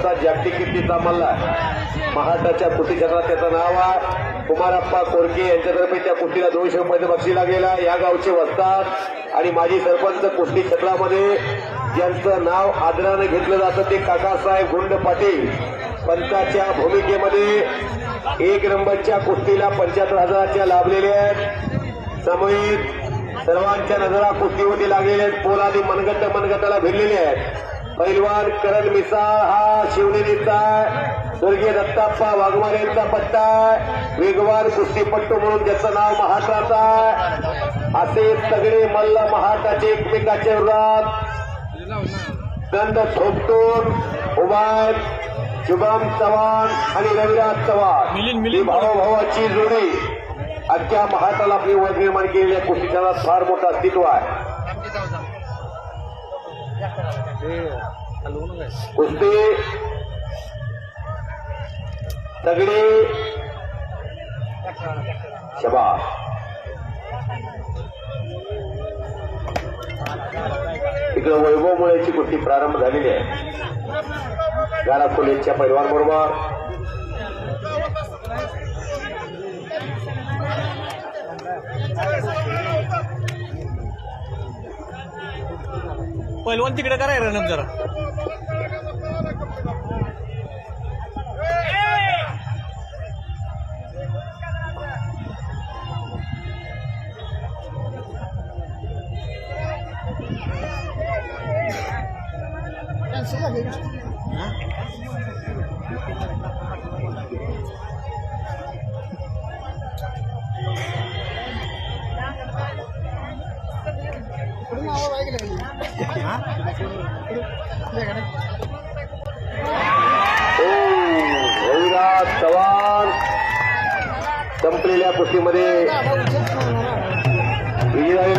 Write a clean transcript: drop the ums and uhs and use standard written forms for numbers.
महाराष्ट्राचा जागतिक कीर्तीचा मल्हार महाराष्ट्राच्या कुस्ती क्षेत्रात त्याचं नाव आहे कुमारप्पा कोरके यांच्यातर्फे त्या कुस्तीला 200 रुपयाचं बक्षीस लागलेला या गावचे वस्ताद आणि माजी सरपंच कुस्ती क्षेत्रामध्ये ज्यांचं नाव आदराने घेतलं जातं ते काकासाहेब गुंड पाटील पंचाच्या भूमिकेमध्ये 1 नंबरच्या कुस्तीला 75,000च्या लाभलेल्या आहेत सामूहिक सर्वांच्या नजरा कुस्तीवरती लागलेल्या आहेत पोलादी मनगटाला भिडलेले आहेत पैलवान करण मिसाळ हा शिवनेरीचा स्वर्गीय दत्ताप्पा वाघमारे यांचा पट्टा आहे वेगवान कुस्तीपट्टू म्हणून ज्याचं नाव महाराष्ट्राचा आहे असे तगडे मल्ल महाराष्ट्राचे एकमेकाच्या विरोधात दंड थोपटून उभा शुभम चव्हाण आणि रविराज चव्हाण ही भावाभावाची जोडी अख्ख्या महाराष्ट्राला आपली ओळख निर्माण केलेल्या कुस्ती क्षेत्रात फार मोठं अस्तित्व आहे कुस्ती तगडी शबाश इकडं वैभव मुळेची कुस्ती प्रारंभ झालेली आहे गाडा फुलेच्या पैलवान बरोबर पैलवान तिकडे करा रणप जरा रविराज चव्हाण संपलेल्या कुस्तीमध्ये विजयी